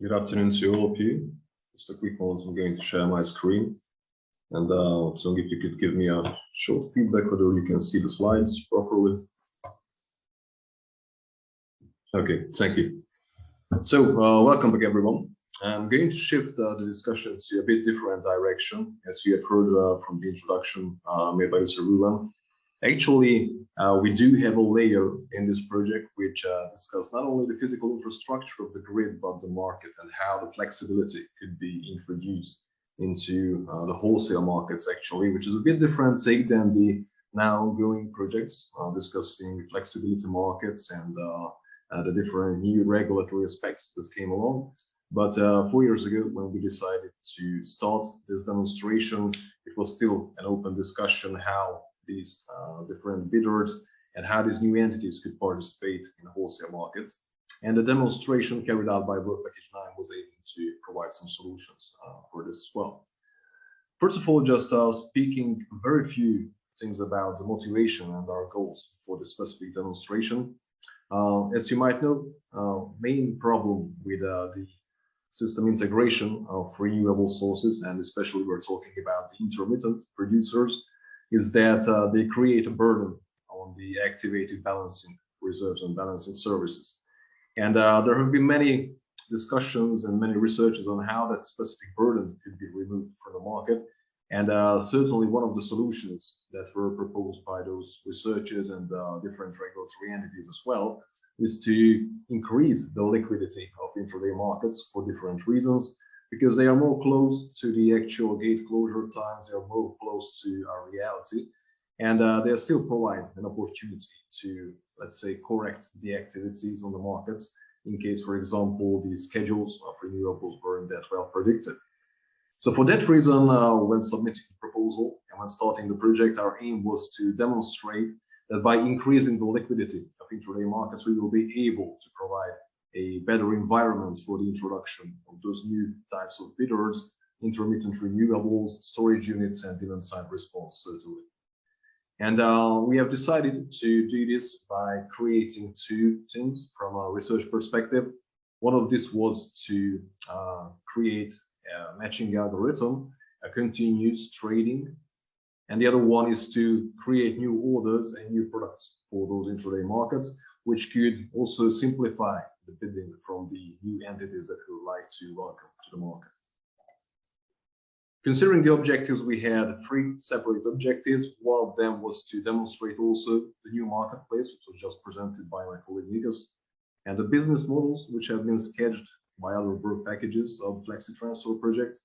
Good afternoon to all of you. Just a quick moment, I'm going to share my screen. And so if you could give me a short feedback whether you can see the slides properly. Okay, thank you. So welcome back everyone. I'm going to shift the discussion to a bit different direction, as you have heard from the introduction made by Mr. Ruben. Actually, we do have a layer in this project which discusses not only the physical infrastructure of the grid, but the market and how the flexibility could be introduced into the wholesale markets, actually, which is a bit different take than the now ongoing projects discussing flexibility markets and the different new regulatory aspects that came along. But 4 years ago, when we decided to start this demonstration, it was still an open discussion how these different bidders and how these new entities could participate in the wholesale markets. And the demonstration carried out by WP9 was able to provide some solutions for this as well. First of all, just speaking very few things about the motivation and our goals for this specific demonstration. As you might know, main problem with the system integration of renewable sources, and especially we're talking about the intermittent producers, is that they create a burden on the activated balancing reserves and balancing services. And there have been many discussions and many researches on how that specific burden could be removed from the market. And certainly one of the solutions that were proposed by those researchers and different regulatory entities as well is to increase the liquidity of intraday markets for different reasons, because they are more close to the actual gate closure times, they are more close to our reality, and they still provide an opportunity to, let's say, correct the activities on the markets in case, for example, the schedules of renewables weren't that well predicted. So for that reason, when submitting the proposal and when starting the project, our aim was to demonstrate that by increasing the liquidity of intraday markets, we will be able to provide a better environment for the introduction of those new types of bidders, intermittent renewables, storage units, and demand-side response, certainly. And we have decided to do this by creating two things from a research perspective. One of this was to create a matching algorithm, a continuous trading, and the other one is to create new orders and new products for those intraday markets, which could also simplify the bidding from the new entities that we would like to welcome to the market. Considering the objectives, we had three separate objectives. One of them was to demonstrate also the new marketplace, which was just presented by my colleague Nikos, and the business models which have been sketched by other work packages of the FLEXITRANSTORE project.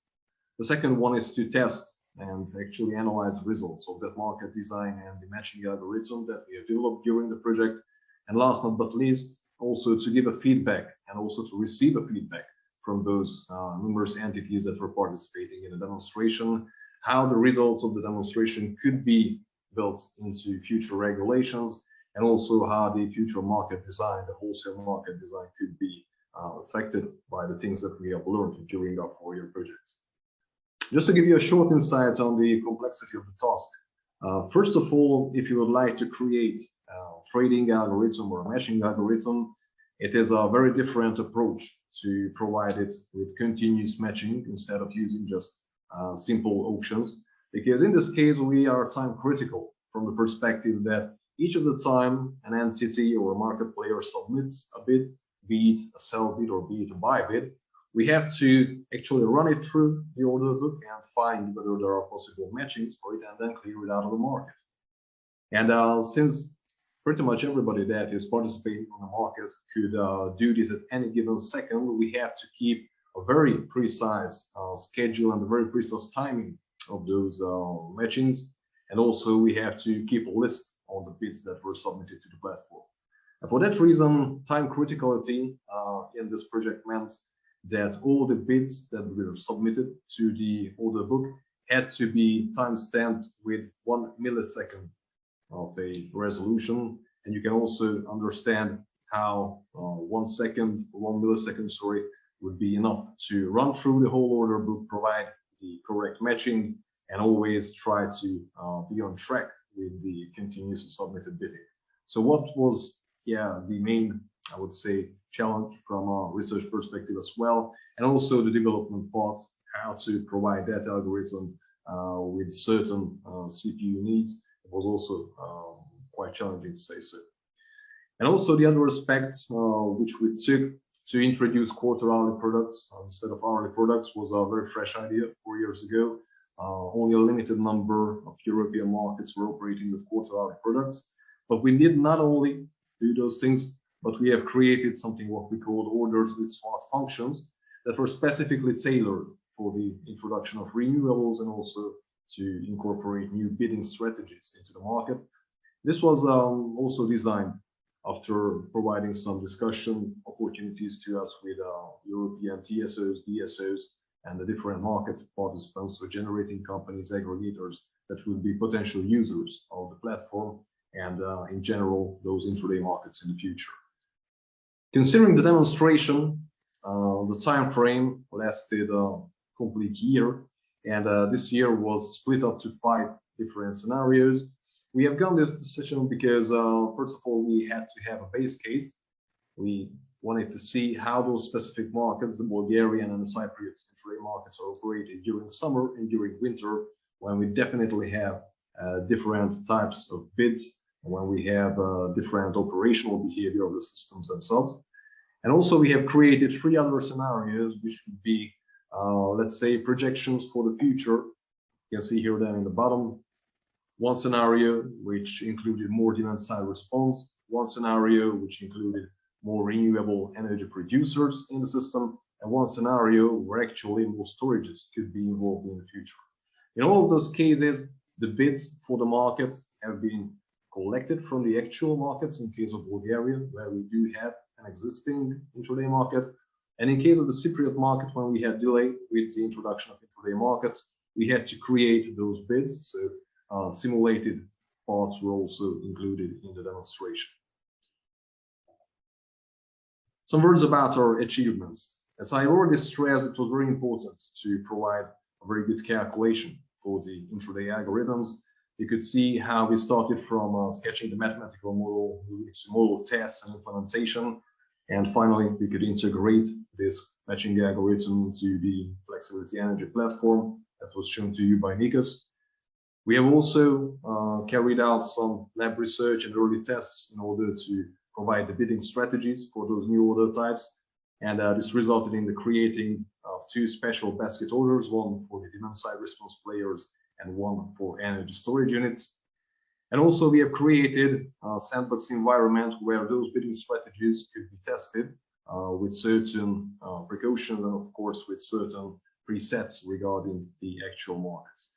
The second one is to test and actually analyze the results of that market design and the matching algorithm that we have developed during the project. And last but not least, also to give a feedback and also to receive a feedback from those numerous entities that were participating in the demonstration, how the results of the demonstration could be built into future regulations, and also how the future market design, the wholesale market design, could be affected by the things that we have learned during our 4-year project. Just to give you a short insight on the complexity of the task. First of all, if you would like to create a trading algorithm or a matching algorithm, it is a very different approach to provide it with continuous matching instead of using just simple auctions. Because in this case, we are time critical from the perspective that each of the time an entity or a market player submits a bid, be it a sell bid or be it a buy bid, we have to actually run it through the order book and find whether there are possible matchings for it and then clear it out of the market. And since pretty much everybody that is participating on the market could do this at any given second, we have to keep a very precise schedule and a very precise timing of those matchings. And also we have to keep a list on the bids that were submitted to the platform. And for that reason, time criticality in this project meant that all the bids that were submitted to the order book had to be time-stamped with 1 millisecond of a resolution. And you can also understand how 1 millisecond, would be enough to run through the whole order book, provide the correct matching, and always try to be on track with the continuously submitted bidding. So what was the main I would say, challenge from a research perspective as well, and also the development part, how to provide that algorithm with certain CPU needs. It was also quite challenging to say so. And also the other aspect which we took to introduce quarter-hourly products instead of hourly products was a very fresh idea 4 years ago. Only a limited number of European markets were operating with quarter-hourly products, but we did not only do those things, but we have created something what we called orders with smart functions that were specifically tailored for the introduction of renewables and also to incorporate new bidding strategies into the market. This was also designed after providing some discussion opportunities to us with European TSOs, DSOs, and the different market participants, so generating companies, aggregators that will be potential users of the platform, and in general, those intraday markets in the future. Considering the demonstration, the time frame lasted a complete year, and this year was split up to 5 different scenarios. We have gone this decision because, first of all, we had to have a base case. We wanted to see how those specific markets, the Bulgarian and the Cypriot intraday markets, are operated during summer and during winter, when we definitely have different types of bids, and when we have different operational behavior of the systems themselves. And also we have created 3 other scenarios, which would be, let's say, projections for the future. You can see here down in the bottom, one scenario which included more demand-side response, one scenario which included more renewable energy producers in the system, and one scenario where actually more storages could be involved in the future. In all of those cases, the bids for the market have been collected from the actual markets in case of Bulgaria, where we do have an existing intraday market. And in case of the Cypriot market, when we had delay with the introduction of intraday markets, we had to create those bids. So simulated parts were also included in the demonstration. Some words about our achievements. As I already stressed, it was very important to provide a very good calculation for the intraday algorithms. You could see how we started from sketching the mathematical model, to model tests and implementation, and finally we could integrate this matching algorithm into the flexibility energy platform that was shown to you by Nikos. We have also carried out some lab research and early tests in order to provide the bidding strategies for those new order types, and this resulted in the creating of 2 special basket orders, one for the demand-side response players and one for energy storage units. And also we have created a sandbox environment where those bidding strategies could be tested with certain precautions and of course with certain presets regarding the actual markets.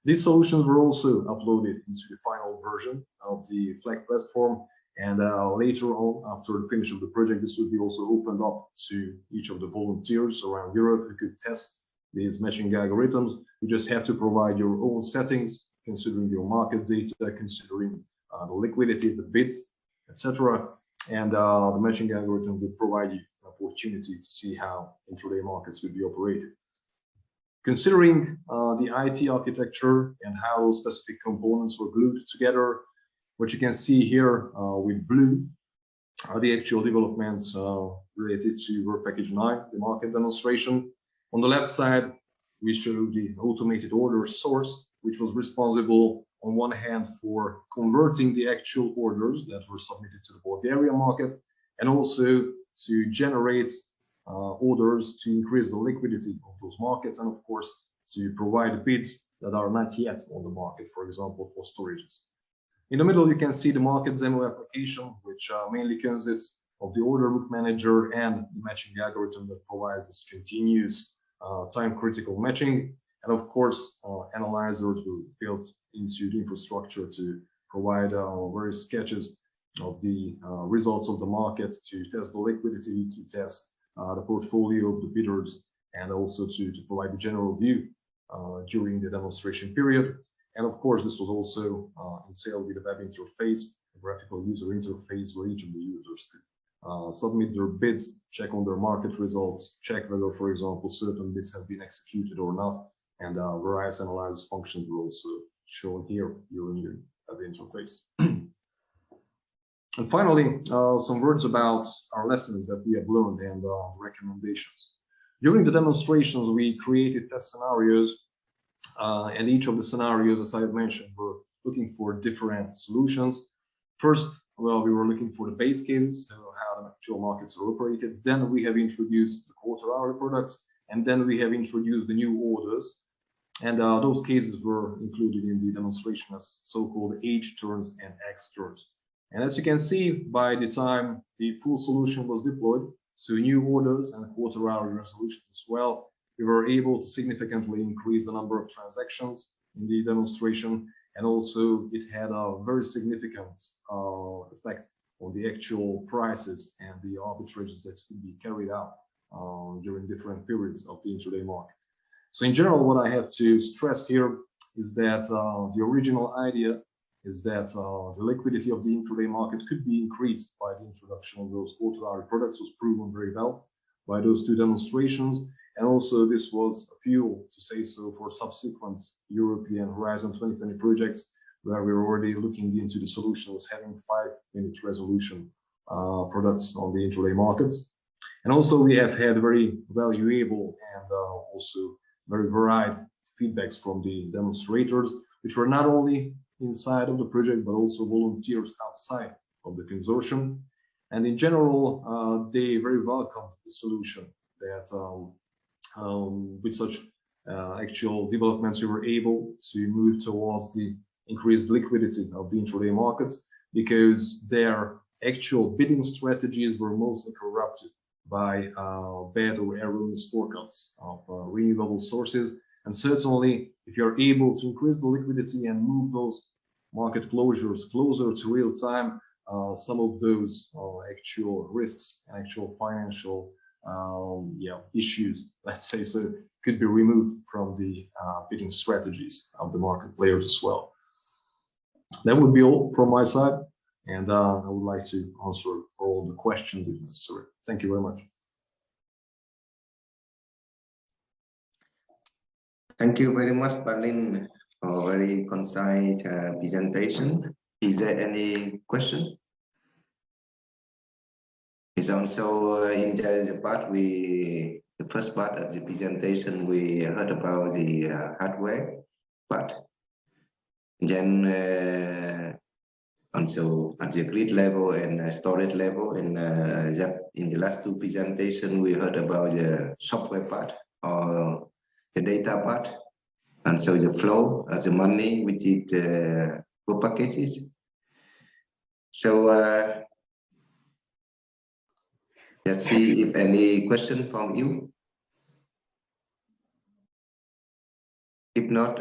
These solutions were also uploaded into the final version of the Flex platform, and later on, after the finish of the project, this would be also opened up to each of the volunteers around Europe who could test these matching algorithms. You just have to provide your own settings, considering your market data, considering the liquidity, the bids, etc. And the matching algorithm will provide you an opportunity to see how intraday markets will be operated. Considering the IT architecture and how those specific components were glued together, what you can see here with blue are the actual developments related to Work Package 9, the market demonstration. On the left side, we show the automated order source, which was responsible on one hand for converting the actual orders that were submitted to the Bulgarian market, and also to generate orders to increase the liquidity of those markets, and of course to provide bids that are not yet on the market, for example, for storages. In the middle, you can see the market demo application, which mainly consists of the order book manager and the matching algorithm that provides this continuous time-critical matching. And of course, analyzers were built into the infrastructure to provide various sketches of the results of the market, to test the liquidity, to test the portfolio of the bidders, and also to provide the general view during the demonstration period. And of course, this was also entailed with a web interface, a graphical user interface, where each of the users could submit their bids, check on their market results, check whether, for example, certain bids have been executed or not, and various analysis functions were also shown here during the web interface. And finally, some words about our lessons that we have learned and recommendations. During the demonstrations, we created test scenarios, and each of the scenarios, as I have mentioned, were looking for different solutions. First, well, we were looking for the base cases, so how the actual markets are operated. Then we have introduced the quarter-hourly products, and then we have introduced the new orders. And those cases were included in the demonstration as so-called H turns and X turns. And as you can see, by the time the full solution was deployed, so new orders and quarter-hourly resolution as well, we were able to significantly increase the number of transactions in the demonstration, and also it had a very significant effect on the actual prices and the arbitrages that could be carried out during different periods of the intraday market. So in general, what I have to stress here is that the original idea is that the liquidity of the intraday market could be increased by the introduction of those quarter-hourly products, was proven very well by those two demonstrations. And also this was a fuel, to say so, for subsequent European Horizon 2020 projects, where we were already looking into the solutions having 5-minute resolution products on the intraday markets. And also we have had very valuable and also very varied feedbacks from the demonstrators, which were not only inside of the project, but also volunteers outside of the consortium. And in general, they very welcome the solution that with such actual developments, we were able to move towards the increased liquidity of the intraday markets, because their actual bidding strategies were mostly corrupted by bad or erroneous forecasts of renewable sources. And certainly, if you're able to increase the liquidity and move those market closures closer to real time, some of those actual risks, actual financial issues, let's say so, could be removed from the bidding strategies of the market players as well. That would be all from my side, and I would like to answer all the questions if necessary. Thank you very much. Thank you very much, Bálint, for a very concise presentation. Is there any question? It's also in the first part of the presentation, we heard about the hardware part. Then also at the grid level and storage level, and that in the last two presentations, we heard about the software part or the data part, and so the flow of the money with it go packages. So let's see if any question from you. If not,